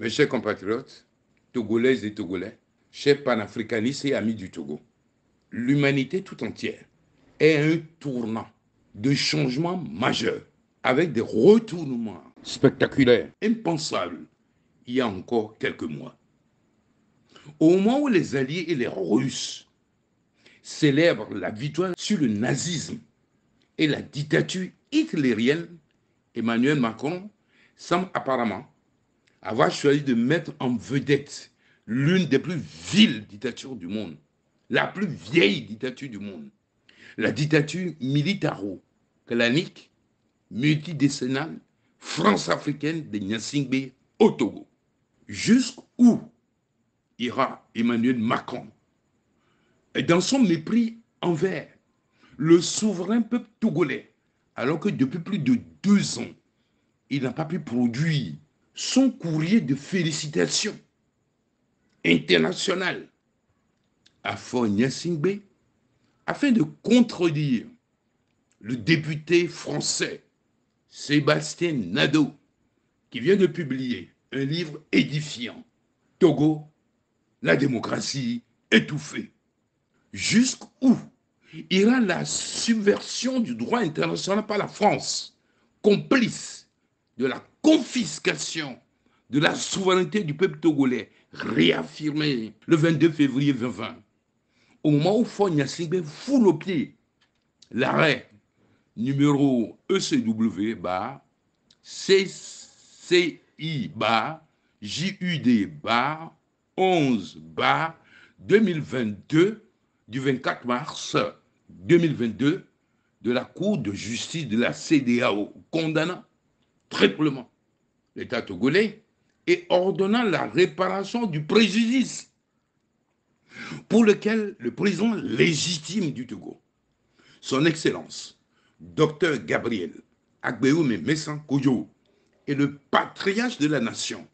Mes chers compatriotes, Togolaises et Togolais, chers panafricanistes et amis du Togo, l'humanité tout entière est à un tournant de changement majeur avec des retournements spectaculaires, impensables, il y a encore quelques mois. Au moment où les Alliés et les Russes célèbrent la victoire sur le nazisme et la dictature hitlérienne, Emmanuel Macron semble apparemment avoir choisi de mettre en vedette l'une des plus viles dictatures du monde, la plus vieille dictature du monde, la dictature militaro-clanique, multidécennale, france-africaine de Gnassingbé au Togo. Jusqu'où ira Emmanuel Macron? Et dans son mépris envers le souverain peuple togolais, alors que depuis plus de 2 ans, il n'a pas pu produire son courrier de félicitations international à Fort Gnassingbé afin de contredire le député français Sébastien Nadeau qui vient de publier un livre édifiant, Togo, la démocratie étouffée. Jusqu'où ira la subversion du droit international par la France, complice de la confiscation de la souveraineté du peuple togolais, réaffirmée le 22 février 2020, au moment où Fort Gnassingbé foule au pied l'arrêt numéro ECW CCI JUD 11 2022 du 24 mars 2022 de la Cour de justice de la CEDEAO, condamnant triplement l'État togolais et ordonnant la réparation du préjudice pour lequel le président légitime du Togo, son Excellence, Dr Gabriel Agbéoumé Messan Kojo, et le patriarche de la nation,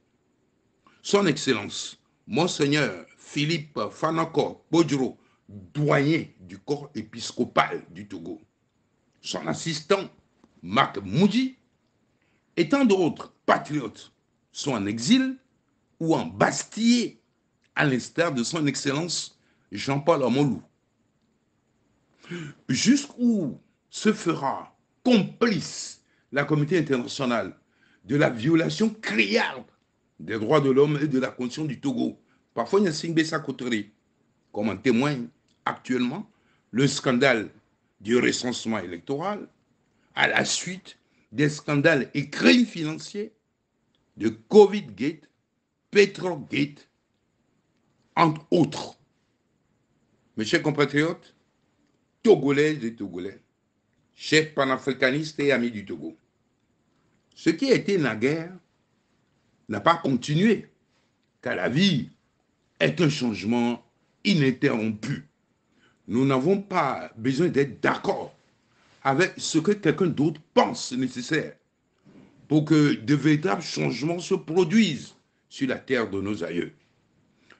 son Excellence, Monseigneur Philippe Fanako Bodjoro, doyen du corps épiscopal du Togo, son assistant, Marc Moudi, et tant d'autres patriotes sont en exil ou en Bastille, à l'instar de son Excellence Jean-Paul Amolou. Jusqu'où se fera complice la communauté internationale de la violation criarde des droits de l'homme et de la condition du Togo. Parfois, il y a Gnassingbé Sakotori, comme en témoigne actuellement le scandale du recensement électoral à la suite des scandales et crimes financiers de Covid-Gate, Petrogate, entre autres. Mes chers compatriotes, Togolaises et Togolais, chers panafricanistes et amis du Togo, ce qui a été naguère n'a pas continué, car la vie est un changement ininterrompu. Nous n'avons pas besoin d'être d'accord avec ce que quelqu'un d'autre pense nécessaire pour que de véritables changements se produisent sur la terre de nos aïeux.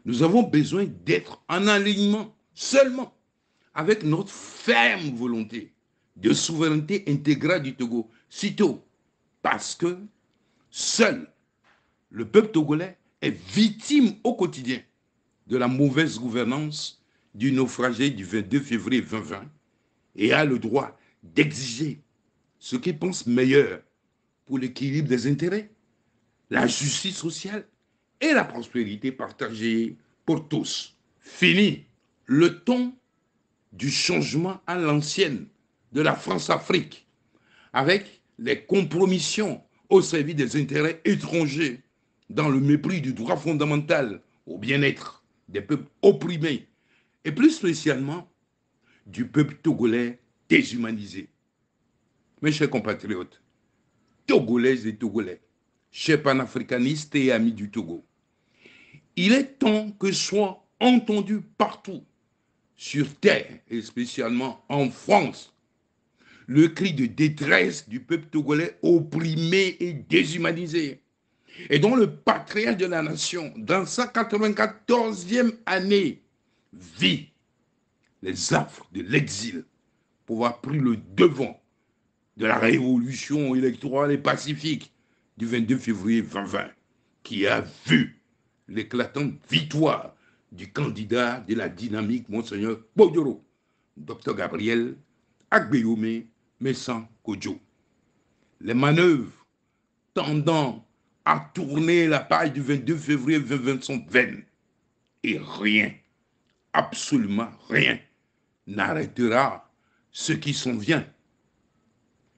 Nous avons besoin d'être en alignement seulement avec notre ferme volonté de souveraineté intégrale du Togo, sitôt parce que seul le peuple togolais est victime au quotidien de la mauvaise gouvernance du naufragé du 22 février 2020 et a le droit d'exiger ce qu'il pense meilleur pour l'équilibre des intérêts, la justice sociale et la prospérité partagée pour tous. Fini le ton du changement à l'ancienne de la France-Afrique avec les compromissions au service des intérêts étrangers dans le mépris du droit fondamental au bien-être des peuples opprimés et plus spécialement du peuple togolais déshumanisé. Mes chers compatriotes, Togolaises et Togolais, chers panafricanistes et amis du Togo, il est temps que soit entendu partout sur terre et spécialement en France le cri de détresse du peuple togolais opprimé et déshumanisé et dont le patriarche de la nation, dans sa 94e année, vit les affres de l'exil pour avoir pris le devant de la révolution électorale et pacifique du 22 février 2020. qui a vu l'éclatante victoire du candidat de la dynamique, Monseigneur Bodjoro, Dr Gabriel Agbeyome Messan Kodjo. Les manœuvres tendant à tourner la page du 22 février 2020 sont vaines. Et rien, absolument rien, n'arrêtera ce qui s'en vient.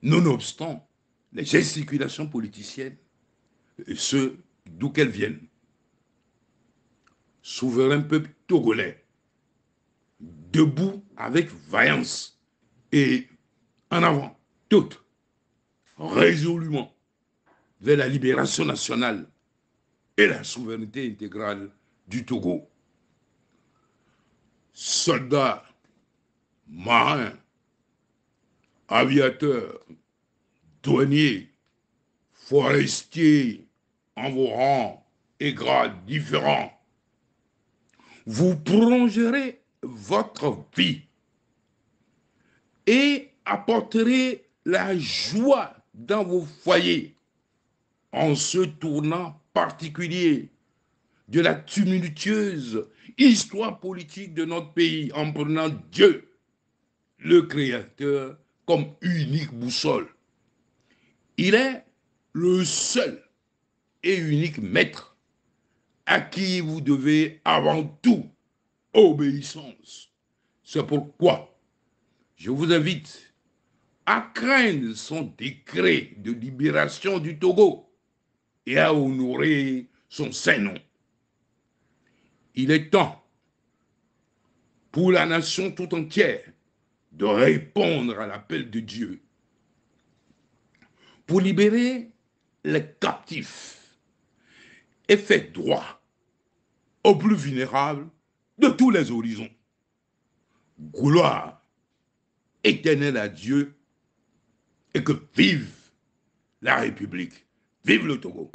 Nonobstant les gesticulations politiciennes, et ce, d'où qu'elles viennent. Souverain peuple togolais, debout avec vaillance et en avant, toutes, résolument, vers la libération nationale et la souveraineté intégrale du Togo. Soldats, marins, aviateurs, douaniers, forestiers, en vos rangs et grades différents, vous prolongerez votre vie et apporterez la joie dans vos foyers en ce tournant particulier de la tumultueuse histoire politique de notre pays, en prenant Dieu, le Créateur, comme unique boussole. Il est le seul et unique maître à qui vous devez avant tout obéissance. C'est pourquoi je vous invite à craindre son décret de libération du Togo et à honorer son saint nom. Il est temps pour la nation tout entière de répondre à l'appel de Dieu pour libérer les captifs et faire droit aux plus vulnérables de tous les horizons. Gloire éternelle à Dieu et que vive la République, vive le Togo.